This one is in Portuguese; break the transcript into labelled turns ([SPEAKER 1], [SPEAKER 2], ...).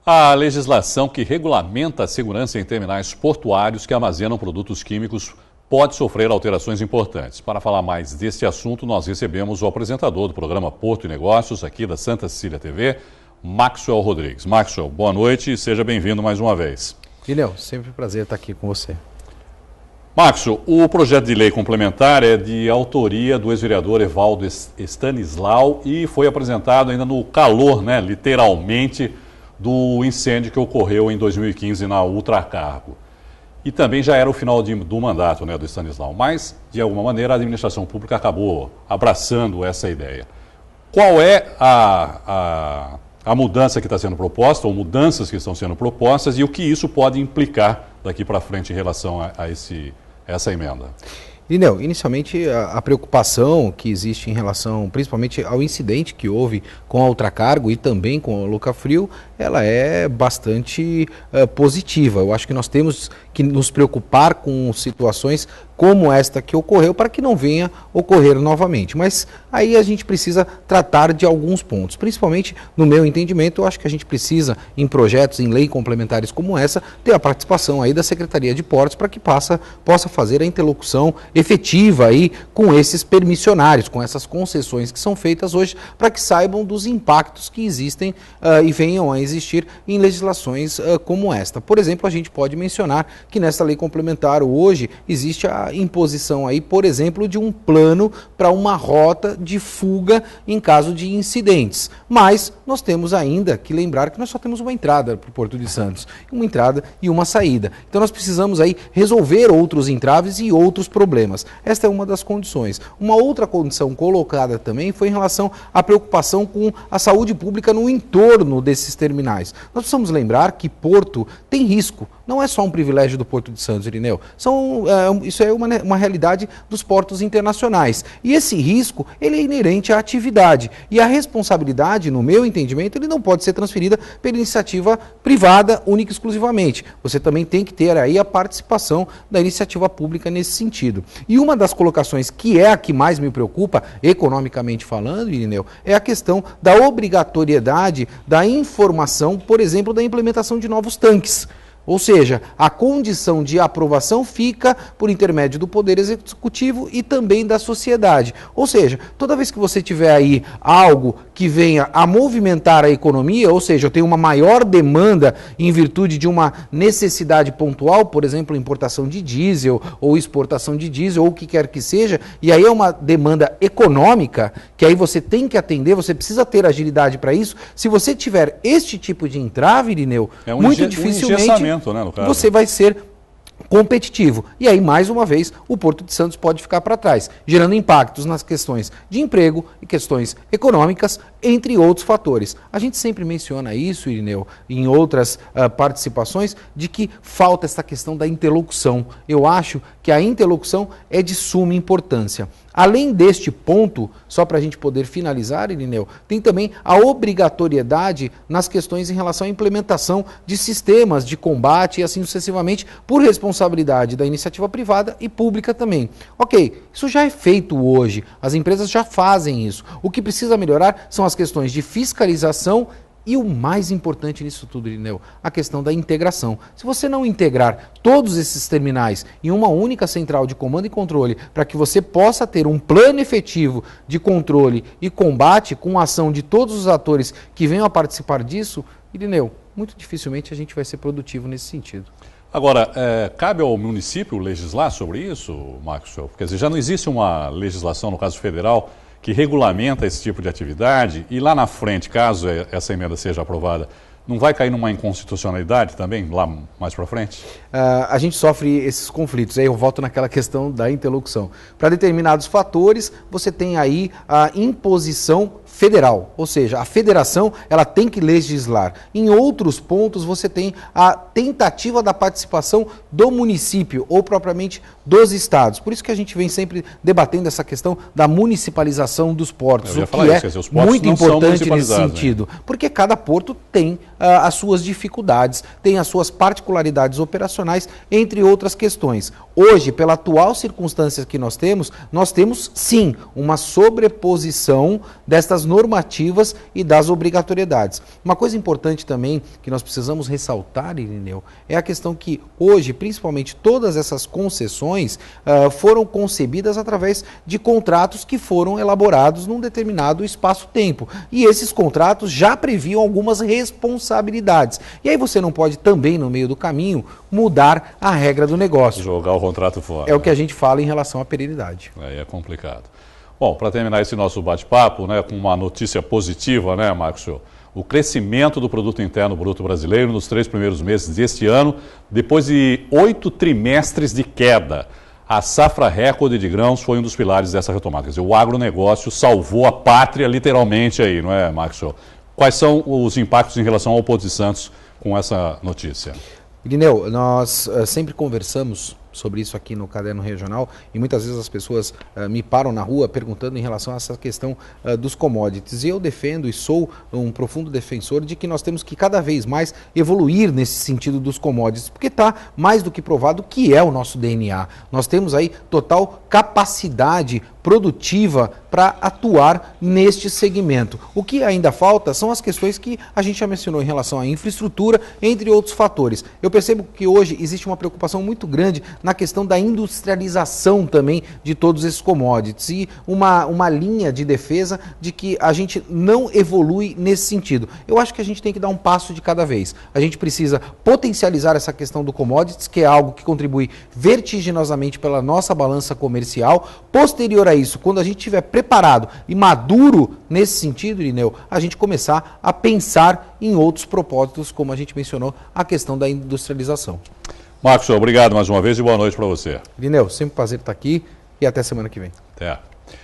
[SPEAKER 1] A legislação que regulamenta a segurança em terminais portuários que armazenam produtos químicos pode sofrer alterações importantes. Para falar mais deste assunto, nós recebemos o apresentador do programa Porto e Negócios, aqui da Santa Cecília TV, Maxwell Rodrigues. Maxwell, boa noite e seja bem-vindo mais uma vez.
[SPEAKER 2] Guilherme, sempre um prazer estar aqui com você.
[SPEAKER 1] Maxwell, o projeto de lei complementar é de autoria do ex-vereador Evaldo Stanislau e foi apresentado ainda no calor, literalmente, do incêndio que ocorreu em 2015 na Ultracargo. E também já era o final do mandato do Stanislau, mas, de alguma maneira, a administração pública acabou abraçando essa ideia. Qual é a mudança que está sendo proposta, ou mudanças que estão sendo propostas, e o que isso pode implicar daqui para frente em relação a essa emenda?
[SPEAKER 2] Lineu, inicialmente a preocupação que existe em relação principalmente ao incidente que houve com a Ultracargo e também com a Locafrio, ela é bastante positiva. Eu acho que nós temos que nos preocupar com situações como esta que ocorreu para que não venha ocorrer novamente. Mas aí a gente precisa tratar de alguns pontos. Principalmente, no meu entendimento, eu acho que a gente precisa, em projetos, em lei complementares como essa, ter a participação aí da Secretaria de Portos para que possa fazer a interlocução efetiva aí com esses permissionários, com essas concessões que são feitas hoje, para que saibam dos impactos que existem e venham a existir em legislações como esta. Por exemplo, a gente pode mencionar que nesta lei complementar hoje existe a imposição aí, por exemplo, de um plano para uma rota de fuga em caso de incidentes. Mas nós temos ainda que lembrar que nós só temos uma entrada para o Porto de Santos, uma entrada e uma saída. Então nós precisamos aí resolver outros entraves e outros problemas. Esta é uma das condições. Uma outra condição colocada também foi em relação à preocupação com a saúde pública no entorno desses terminais. Nós precisamos lembrar que Porto tem risco. Não é só um privilégio do Porto de Santos, Irineu. Isso é uma realidade dos portos internacionais. E esse risco, ele é inerente à atividade. E a responsabilidade, no meu entendimento, ele não pode ser transferida pela iniciativa privada, única e exclusivamente. Você também tem que ter aí a participação da iniciativa pública nesse sentido. E uma das colocações que é a que mais me preocupa, economicamente falando, Irineu, é a questão da obrigatoriedade da informação, por exemplo, da implementação de novos tanques. Ou seja, a condição de aprovação fica por intermédio do Poder Executivo e também da sociedade. Ou seja, toda vez que você tiver aí algo que venha a movimentar a economia, ou seja, eu tenho uma maior demanda em virtude de uma necessidade pontual, por exemplo, importação de diesel ou exportação de diesel ou o que quer que seja, e aí é uma demanda econômica que aí você tem que atender, você precisa ter agilidade para isso. Se você tiver este tipo de entrave, Irineu, muito dificilmente você vai ser competitivo. E aí, mais uma vez, o Porto de Santos pode ficar para trás, gerando impactos nas questões de emprego e questões econômicas, entre outros fatores. A gente sempre menciona isso, Irineu, em outras participações, de que falta essa questão da interlocução. Eu acho que a interlocução é de suma importância. Além deste ponto, só para a gente poder finalizar, Irineu, tem também a obrigatoriedade nas questões em relação à implementação de sistemas de combate e assim sucessivamente, por responsabilidade da iniciativa privada e pública também. Ok, isso já é feito hoje, as empresas já fazem isso. O que precisa melhorar são as questões de fiscalização e o mais importante nisso tudo, Irineu, a questão da integração. Se você não integrar todos esses terminais em uma única central de comando e controle, para que você possa ter um plano efetivo de controle e combate com a ação de todos os atores que venham a participar disso, Irineu, muito dificilmente a gente vai ser produtivo nesse sentido.
[SPEAKER 1] Agora, cabe ao município legislar sobre isso, Maxwell? Quer dizer, já não existe uma legislação, no caso federal, que regulamenta esse tipo de atividade e lá na frente, caso essa emenda seja aprovada, não vai cair numa inconstitucionalidade também, lá mais para frente?
[SPEAKER 2] A gente sofre esses conflitos, aí eu volto naquela questão da interlocução. Para determinados fatores, você tem aí a imposição federal, ou seja, a federação ela tem que legislar. Em outros pontos você tem a tentativa da participação do município ou propriamente dos estados. Por isso que a gente vem sempre debatendo essa questão da municipalização dos portos, o que é muito importante nesse sentido, porque cada porto tem as suas dificuldades, tem as suas particularidades operacionais, entre outras questões. Hoje, pela atual circunstância que nós temos sim uma sobreposição destas normativas e das obrigatoriedades. Uma coisa importante também que nós precisamos ressaltar, Irineu, é a questão que hoje, principalmente todas essas concessões foram concebidas através de contratos que foram elaborados num determinado espaço-tempo. E esses contratos já previam algumas responsabilidades. E aí você não pode também, no meio do caminho, mudar a regra do negócio.
[SPEAKER 1] Jogar o contrato fora.
[SPEAKER 2] É o que a gente fala em relação à perenidade.
[SPEAKER 1] Aí é complicado. Bom, para terminar esse nosso bate-papo, né, com uma notícia positiva, né, Marcos? O crescimento do Produto Interno Bruto brasileiro nos 3 primeiros meses deste ano, depois de 8 trimestres de queda. A safra recorde de grãos foi um dos pilares dessa retomada. Quer dizer, o agronegócio salvou a pátria literalmente aí, não é, Marcos? Quais são os impactos em relação ao Porto de Santos com essa notícia?
[SPEAKER 2] Irineu, nós sempre conversamos sobre isso aqui no Caderno Regional e muitas vezes as pessoas me param na rua perguntando em relação a essa questão dos commodities. E eu defendo e sou um profundo defensor de que nós temos que cada vez mais evoluir nesse sentido dos commodities, porque está mais do que provado que é o nosso DNA. Nós temos aí total capacidade produtiva para atuar neste segmento. O que ainda falta são as questões que a gente já mencionou em relação à infraestrutura, entre outros fatores. Eu percebo que hoje existe uma preocupação muito grande na questão da industrialização também de todos esses commodities e uma linha de defesa de que a gente não evolui nesse sentido. Eu acho que a gente tem que dar um passo de cada vez. A gente precisa potencializar essa questão do commodities, que é algo que contribui vertiginosamente pela nossa balança comercial. Posterior a isso, quando a gente estiver preparado e maduro nesse sentido, Irineu, a gente começar a pensar em outros propósitos, como a gente mencionou, a questão da industrialização.
[SPEAKER 1] Marcos, obrigado mais uma vez e boa noite para você.
[SPEAKER 2] Irineu, sempre um prazer estar aqui e até semana que vem.
[SPEAKER 1] Até.